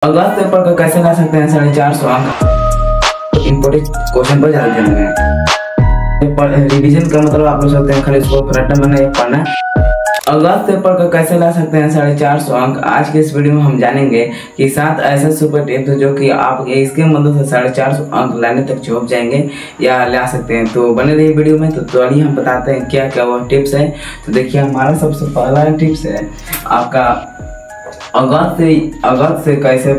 अगस्त paper का कैसे ला सकते हैं 450 अंक। इम्पोर्टेंट क्वेश्चन पर ध्यान देना है। रिवीजन का मतलब आप लोग सकते हैं खाली इसको रटना बना पढ़ना। अगस्त पेपर का कैसे ला सकते हैं 450 अंक। आज के इस वीडियो में हम जानेंगे कि 7 ऐसे सुपर टिप्स जो कि आप इसके मदद से 450 अंक लाने तक पहुंच जाएंगे या ला सकते हैं। तो बने रहिए वीडियो में। तो आइए हम बताते हैं क्या क्या वो टिप्स है। तो देखिए हमारा सबसे पहला टिप्स है आपका अगस्त से कैसे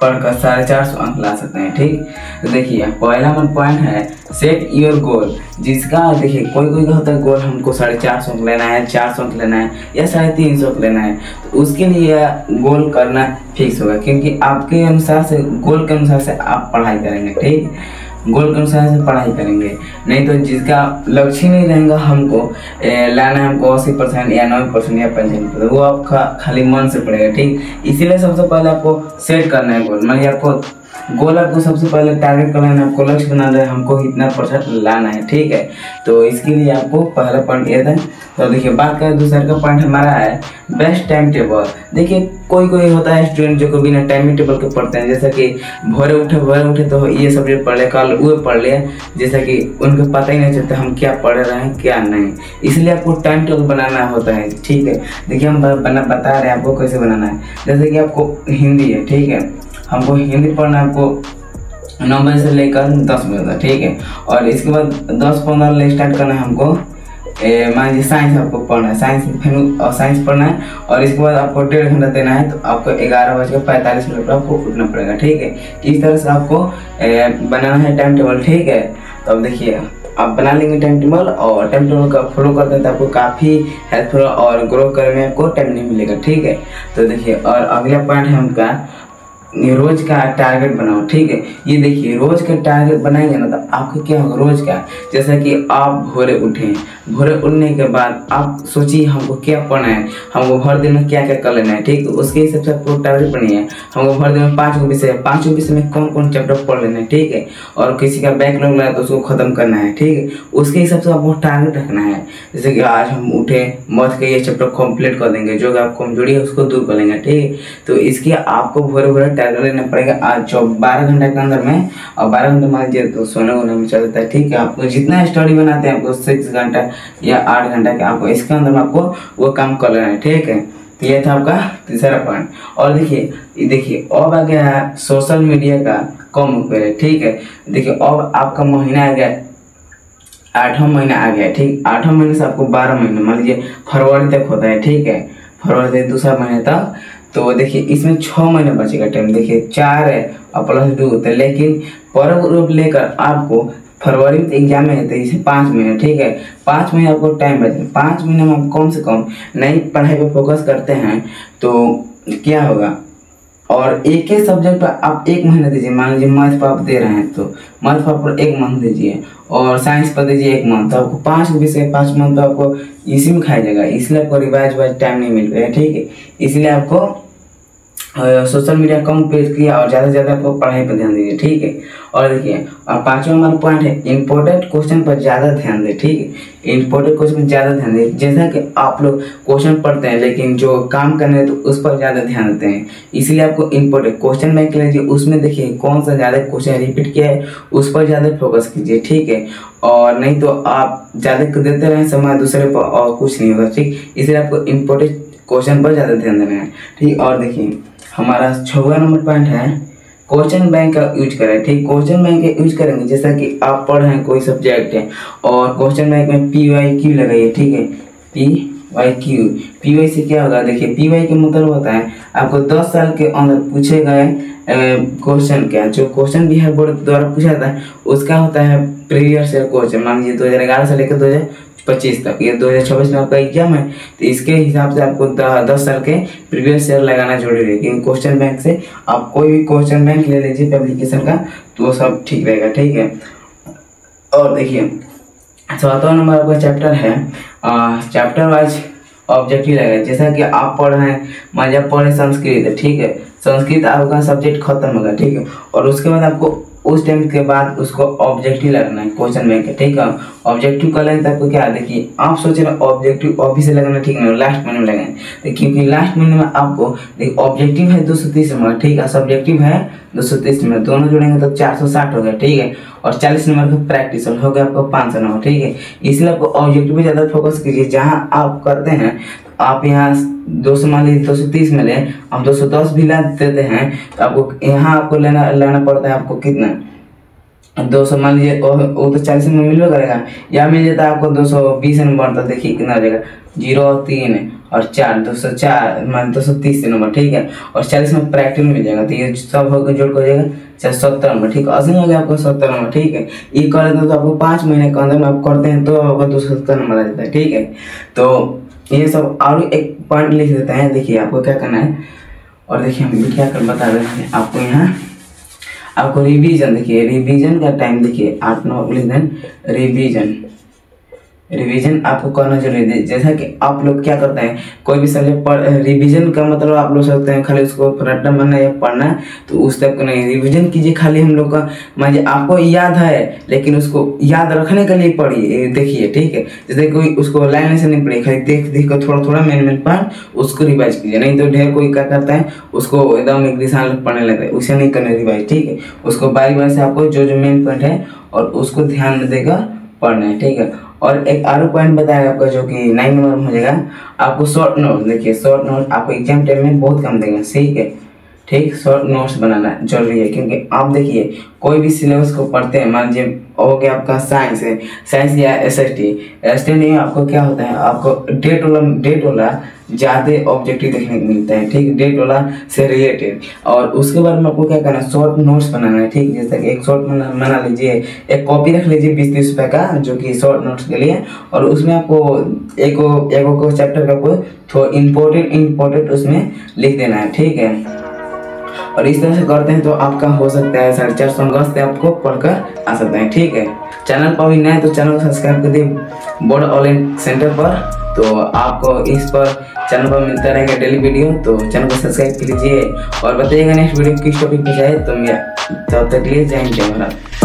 पढ़कर 450 अंक ला सकते हैं। ठीक, तो देखिए पहला पॉइंट है सेट योर गोल। जिसका देखिए कोई का होता है गोल हमको 450 अंक लेना है, 400 अंक लेना है या 350 अंक लेना है। तो उसके लिए गोल करना फिक्स होगा, क्योंकि आपके अनुसार से गोल के अनुसार से आप पढ़ाई करेंगे। ठीक, गोल के अनुसार से पढ़ाई करेंगे, नहीं तो जिसका लक्ष्य नहीं रहेगा हमको लाना है हमको 80% या 90% या 95%, वो आपका खाली मन से पड़ेगा। ठीक, इसीलिए सबसे पहले आपको सेट करना है गोल। मानिए आपको गोल आपको सबसे पहले टारगेट करना है, आपको लक्ष्य बनाना है, हमको इतना परसेंट लाना है। ठीक है, तो इसके लिए आपको पहला पॉइंट ये था। तो देखिए बात करें दूसरा का पॉइंट हमारा है बेस्ट टाइम टेबल। देखिए कोई होता है स्टूडेंट जो बिना टाइम टेबल के पढ़ते हैं, जैसा कि भोरे उठे तो ये सब्जेक्ट पढ़ लिया, कल वो पढ़ लिया, जैसा कि उनको पता ही नहीं चलता हम क्या पढ़ रहे हैं क्या नहीं। इसलिए आपको टाइम टेबल बनाना होता है। ठीक है, देखिए हम बता रहे हैं आपको कैसे बनाना है। जैसे कि आपको हिंदी है, ठीक है, हमको हिंदी पढ़ना है आपको 9 बजे से लेकर 10 बजे तक। ठीक है, और इसके बाद 10-15 स्टार्ट करना है हमको मान लीजिए साइंस आपको पढ़ना है, साइंस पढ़ना है, और इसके बाद आपको 1.5 घंटा देना है। तो आपको 11:45 पर आपको उठना पड़ेगा। ठीक है, इस तरह से आपको बनाना है टाइम टेबल। ठीक है, तो अब देखिए आप बना लेंगे टाइम टेबल, और टाइम टेबल का फॉलो करते हैं तो आपको काफ़ी हेल्पफुल और ग्रो करने में आपको टाइम नहीं मिलेगा। ठीक है, तो देखिए और अगला पॉइंट है उनका रोज का टारगेट बनाओ। ठीक है, ये देखिए रोज का टारगेट बनाएंगे ना तो आपको क्या होगा रोज का, जैसा कि आप भोरे उठें, भोरे उठने के बाद आप सोचिए हमको क्या पढ़ना है, हमको भर दिन में क्या क्या कर लेना है। ठीक, तो उसके हिसाब से आपको टारगेट बनाइए। हमको भर दिन में 5 विषय है, 5 विषय में कौन कौन चैप्टर पढ़ लेना है। ठीक है, और किसी का बैकलॉग लगा तो उसको खत्म करना है। ठीक है, उसके हिसाब से आपको टारगेट रखना है। जैसे कि आज हम उठे मैथ का ये चैप्टर कंप्लीट कर देंगे, जो कि आप कमजोरी है उसको दूर कर लेंगे। ठीक है, तो इसके आपको भोरे भोरे टारगेट लेना पड़ेगा आज 12 घंटे के अंदर में, और 12 घंटे मान लीजिए तो सोने वोने में चल जाता है। ठीक है, आपको जितना स्टडी बनाते हैं आपको 6 घंटा या 8 घंटा के आपको इसके अंदर में आपको वो काम कर लेना है। ठीक है, तो ये था आपका तीसरा पॉइंट। और देखिए अब आ गया है सोशल मीडिया का कम उपयोग। ठीक है, देखिए अब आपका महीना आ गया 8वां महीना आ गया। ठीक, 8वां महीने से आपको 12 महीने मान लीजिए फरवरी तक होता है। ठीक है, फरवरी से दूसरा महीने तक, तो देखिए इसमें 6 महीने बचेगा टाइम। देखिए 4 है और +2 होता है, लेकिन पर्व रूप लेकर आपको फरवरी में एग्जाम है तो इसे 5 महीने। ठीक है, 5 महीने आपको टाइम बचेगा। 5 महीने में आप कम से कम नई पढ़ाई पर फोकस करते हैं तो क्या होगा, और एक ही सब्जेक्ट पर आप 1 महीना दीजिए। मान लीजिए मैथ पर आप दे रहे हैं तो मैथ पर आप 1 मंथ दीजिए, और साइंस पर दीजिए 1 मंथ, तो आपको 5 विषय 5 मंथ तो आपको इसी में खाया जाएगा। इसलिए आपको रिवाइज टाइम नहीं मिल पाएगा। ठीक है, इसलिए आपको सोशल मीडिया कम उपयोग किया और ज़्यादा से ज़्यादा आपको पढ़ाई पर ध्यान दीजिए। ठीक है, और देखिए और 5वां हमारा पॉइंट है इंपॉर्टेंट क्वेश्चन पर ज़्यादा ध्यान दें। ठीक है, इंपॉर्टेंट क्वेश्चन पर ज़्यादा ध्यान दें। जैसा कि आप लोग क्वेश्चन पढ़ते हैं लेकिन जो काम करने हैं तो उस पर ज़्यादा ध्यान देते हैं, इसलिए आपको इंपॉर्टेंट क्वेश्चन बैंक लीजिए, उसमें देखिए कौन सा ज़्यादा क्वेश्चन रिपीट किया है उस पर ज़्यादा फोकस कीजिए। ठीक है, और नहीं तो आप ज़्यादा देते रहें समय दूसरे पर और कुछ नहीं होगा। ठीक, इसलिए आपको इंपॉर्टेंट क्वेश्चन पर ज़्यादा ध्यान देना है। ठीक, और देखिए हमारा 6वां नंबर पॉइंट है क्वेश्चन बैंक का यूज करें। ठीक, क्वेश्चन बैंक का यूज करेंगे जैसा कि आप पढ़ रहे हैं कोई सब्जेक्ट है और क्वेश्चन बैंक में PYQ लगाइए। ठीक है, PY से क्या होगा, देखिए PY के मतलब होता है आपको 10 साल के अंदर पूछे गए क्वेश्चन क्या, जो क्वेश्चन बिहार बोर्ड द्वारा पूछा जाता है उसका होता है प्रीवियस ईयर क्वेश्चन। मान लीजिए 2011 से लेकर 2025 तक, ये 2026 में आपका एग्जाम है तो इसके हिसाब से आपको 10 साल के प्रीवियस ईयर लगाना जरूरी है। लेकिन क्वेश्चन बैंक से आप कोई भी क्वेश्चन बैंक ले लीजिए पब्लिकेशन का तो वो सब ठीक रहेगा। ठीक है, और देखिए 7वां नंबर आपका चैप्टर है चैप्टर वाइज ऑब्जेक्टिव लगेगा। जैसा कि आप पढ़ रहे हैं, मान लीजिए पढ़े संस्कृत है। ठीक है, संस्कृत आपका सब्जेक्ट खत्म होगा। ठीक है, और उसके बाद आपको उस टाइम के बाद उसको ऑब्जेक्टिव लगना है क्वेश्चन बैंक, ठीक है। ऑब्जेक्टिव कर लेंगे तो आपको क्या देखिए, आप सोच रहे ऑब्जेक्टिव अभी से लगाना ठीक नहीं, लास्ट महीने में लगाएंगे, तो क्योंकि लास्ट महीने में आपको देखिए ऑब्जेक्टिव है 230 नंबर, ठीक है, सब्जेक्टिव है 230 नंबर, दोनों जोड़ेंगे तो 460 हो गया, ठीक है। और 40 नंबर का प्रैक्टिस हो गया आपको 500 नंबर, ठीक है। इसलिए आपको ऑब्जेक्टिव पे ज़्यादा फोकस कीजिए। जहाँ आप करते हैं आप यहाँ 200 मान लीजिए 230 में लें, हम 210 भी ला देते हैं, तो आपको यहाँ आपको लाना पड़ता है आपको कितना 200 मान लीजिए, वो तो 40 में मिलवे करेगा, या मिल जाता है आपको 220 नंबर, तो देखिए कितना हो जाएगा 0 3 और 4 204 मान 230 नंबर, ठीक है। और 40 में प्रैक्टिकल मिल जाएगा, तो ये सब होकर जोड़ कर हो जाएगा 70 नंबर, ठीक है। असली हो गया आपको 70 नंबर, ठीक है। ये कर लेते हैं तो आपको 5 महीने के अंदर में आप करते हैं तो आपको 270 नंबर आ जाता है, ठीक है। तो ये सब और एक पॉइंट लिख देते हैं, देखिए आपको क्या करना है। और देखिए हम क्या कर बता रहे हैं आपको, यहाँ आपको रिवीजन, देखिए रिवीजन का टाइम देखिए 8-9 लिख दें, रिवीजन आपको करना जरूरी है। जैसा कि आप लोग क्या करते हैं, कोई भी सब्जेक्ट रिवीजन का मतलब आप लोग सोचते हैं खाली उसको रट्टा मारना या पढ़ना, तो उस टाइप का नहीं, रिवीजन कीजिए। खाली हम लोग का मान आपको याद है लेकिन उसको याद रखने के लिए पढ़िए, देखिए, ठीक है। जैसे कोई उसको लाइन से नहीं पढ़िए, खाली देख कर थोड़ा थोड़ा मेन पढ़ उसको रिवाइज कीजिए। नहीं तो ढेर कोई क्या करता है उसको एकदम एक दिशा पढ़ने लगता है, उसे नहीं करना रिवाइज, ठीक है। उसको बारी बारी से आपको जो जो मेन पॉइंट है और उसको ध्यान में देकर पढ़ना है, ठीक है। और एक और पॉइंट बताया आपका जो कि 9 नंबर में हो जाएगा, आपको शॉर्ट नोट, देखिए शॉर्ट नोट आपको एग्जाम टाइम में बहुत कम देंगे, ठीक है, ठीक। शॉर्ट नोट्स बनाना जरूरी है, क्योंकि आप देखिए कोई भी सिलेबस को पढ़ते हैं, मान लीजिए हो गया आपका साइंस है, साइंस या एसटी नहीं, आपको क्या होता है आपको डेट वाला ज़्यादा ऑब्जेक्टिव देखने को मिलता है, ठीक, डेट वाला से रिलेटेड। और उसके बाद में आपको क्या करना है, शॉर्ट नोट्स बनाना है, ठीक। जैसे कि एक शॉर्ट बना लीजिए, एक कॉपी रख लीजिए 20-30 रुपये का, जो कि शॉर्ट नोट्स के लिए, और उसमें आपको एक चैप्टर का कोई थोड़ा इम्पोर्टेंट उसमें लिख देना है, ठीक है। और इस तरह से करते हैं तो आपका हो सकता है 450 अंक से आपको पढ़कर आ सकते हैं, ठीक है। चैनल पर भी नए तो चैनल को सब्सक्राइब कर दिए बोर्ड ऑनलाइन सेंटर पर, तो आपको इस पर चैनल पर मिलता रहेगा डेली वीडियो, तो चैनल को सब्सक्राइब कर लीजिए। और बताइएगा नेक्स्ट वीडियो किस टॉपिक पे चाहिए, तो मैं तब तक लिए जय हिंद जय भारत।